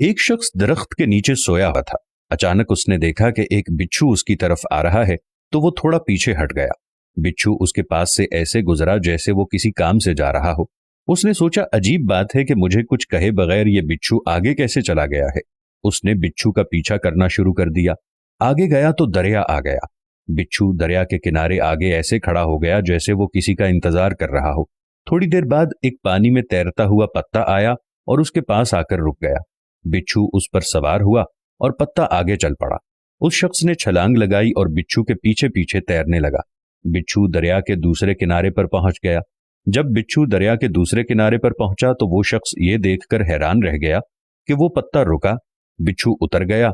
ایک شخص درخت کے نیچے سویا ہوا تھا۔ اچانک اس نے دیکھا کہ ایک بچھو اس کی طرف آ رہا ہے تو وہ تھوڑا پیچھے ہٹ گیا۔ بچھو اس کے پاس سے ایسے گزرا جیسے وہ کسی کام سے جا رہا ہو۔ اس نے سوچا عجیب بات ہے کہ مجھے کچھ کہے بغیر یہ بچھو آگے کیسے چلا گیا ہے۔ اس نے بچھو کا پیچھا کرنا شروع کر دیا۔ آگے گیا تو دریا آ گیا۔ بچھو دریا کے کنارے آگے ایسے کھڑا ہو گیا جیسے وہ کسی کا انتظار کر رہا ہو۔ تھوڑی دیر بعد ایک پانی میں تیرتا ہوا پتا آیا اور اس کے پاس آ کر رک گیا۔ بچھو اس پر سوار ہوا اور پتا آگے چل پڑا۔ اس شخص نے چھلانگ لگائی اور بچھو کے پیچھے پیچھے تیرنے لگا۔ بچھو دریا کے دوسرے کنارے پر پہنچ گیا۔ جب بچھو دریا کے دوسرے کنارے پر پہنچا تو وہ شخص یہ دیکھ کر حیران رہ گیا کہ وہ پتا رکا، بچھو اتر گیا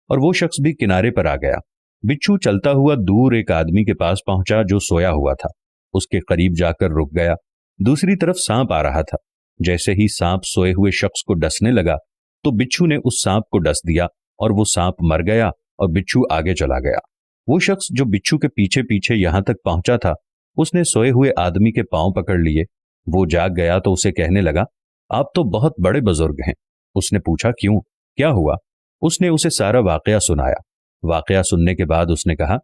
اور وہ شخص بھی کنارے پر آ گیا۔ بچھو چلتا ہوا دور ایک آدمی کے پاس پہنچا جو سویا ہوا تھا۔ اس کے قریب جا کر رک گیا۔ دوسری طرف سانپ آ رہا تھا۔ جیسے ہی سانپ سوئے ہوئے شخص کو ڈسنے لگا تو بچھو نے اس سانپ کو ڈس دیا اور وہ سانپ مر گیا اور بچھو آگے چلا گیا۔ وہ شخص جو بچھو کے پیچھے پیچھے یہاں تک پہنچا تھا، اس نے سوئے ہوئے آدمی کے پاؤں پکڑ لیے۔ وہ جاگ گیا تو اسے کہنے لگا، آپ تو بہت بڑے بزرگ ہیں۔ اس نے پوچھا کیوں، کیا ہوا؟ اس نے اسے سارا واقعہ سنایا۔ واقعہ سننے کے بعد اس نے کہا،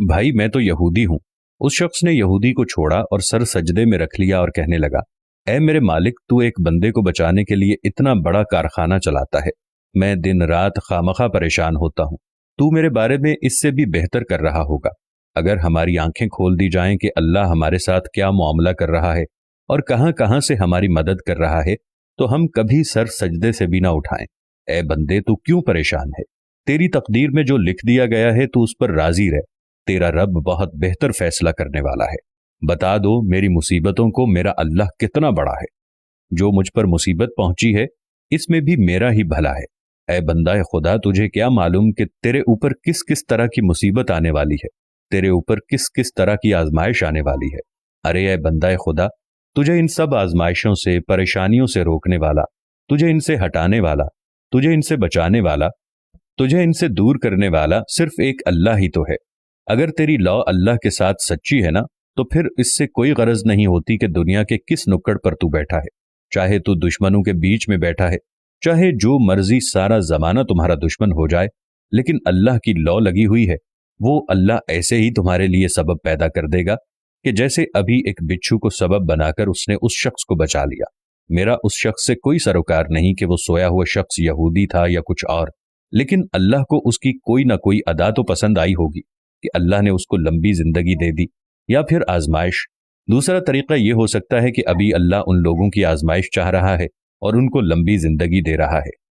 بھائی میں تو یہودی ہوں۔ اس شخص نے یہودی کو چھوڑا اور سر سجدے میں رکھ لیا اور کہنے لگا، اے میرے مالک، تو ایک بندے کو بچانے کے لیے اتنا بڑا کارخانہ چلاتا ہے، میں دن رات خامخواہ پریشان ہوتا ہوں، تو میرے بارے میں اس سے بھی بہتر کر رہا ہوگا۔ اگر ہماری آنکھیں کھول دی جائیں کہ اللہ ہمارے ساتھ کیا معاملہ کر رہا ہے اور کہاں کہاں سے ہماری مدد کر رہا ہے تو ہم کبھی سر سجدے سے بھی نہ اٹھائیں۔ اے بندے، تو کیوں پریشان ہے؟ تیری تقدیر میں جو لکھ دیا گیا ہے تو اس پر راضی رہ، تیرا رب بہت بہتر فیصلہ کرنے والا ہے۔ بتا دو میری مصیبتوں کو میرا اللہ کتنا بڑا ہے۔ جو مجھ پر مصیبت پہنچی ہے اس میں بھی میرا ہی بھلا ہے۔ اے بندہ خدا، تجھے کیا معلوم کہ تیرے اوپر کس کس طرح کی مصیبت آنے والی ہے، تیرے اوپر کس کس طرح کی آزمائش آنے والی ہے۔ ارے اے بندہ خدا، تجھے ان سب آزمائشوں سے، پریشانیوں سے روکنے والا، تجھے ان سے ہٹانے والا، تجھے ان سے بچانے والا، تجھے ان سے دور کرنے والا صرف ایک اللہ ہی تو ہے۔ اگر تیری لا اللہ کے ساتھ سچی ہے نا تو پھر اس سے کوئی غرض نہیں ہوتی کہ دنیا کے کس نکڑ پر تو بیٹھا ہے، چاہے تو دشمنوں کے بیچ میں بیٹھا ہے، چاہے جو مرضی سارا زمانہ تمہارا دشمن ہو جائے، لیکن اللہ کی لا لگی ہوئی ہے۔ وہ اللہ ایسے ہی تمہارے لیے سبب پیدا کر دے گا کہ جیسے ابھی ایک بچھو کو سبب بنا کر اس نے اس شخص کو بچا لیا۔ میرا اس شخص سے کوئی سروکار نہیں کہ وہ سویا ہوا شخص یہودی تھا یا کچھ اور، لیکن اللہ کو اس کی کوئی نہ کوئی ادا تو پسند آئی ہوگی کہ اللہ نے اس کو لمبی زندگی دے دی، یا پھر آزمائش۔ دوسرا طریقہ یہ ہو سکتا ہے کہ ابھی اللہ ان لوگوں کی آزمائش چاہ رہا ہے اور ان کو لمبی زندگی دے رہا ہے۔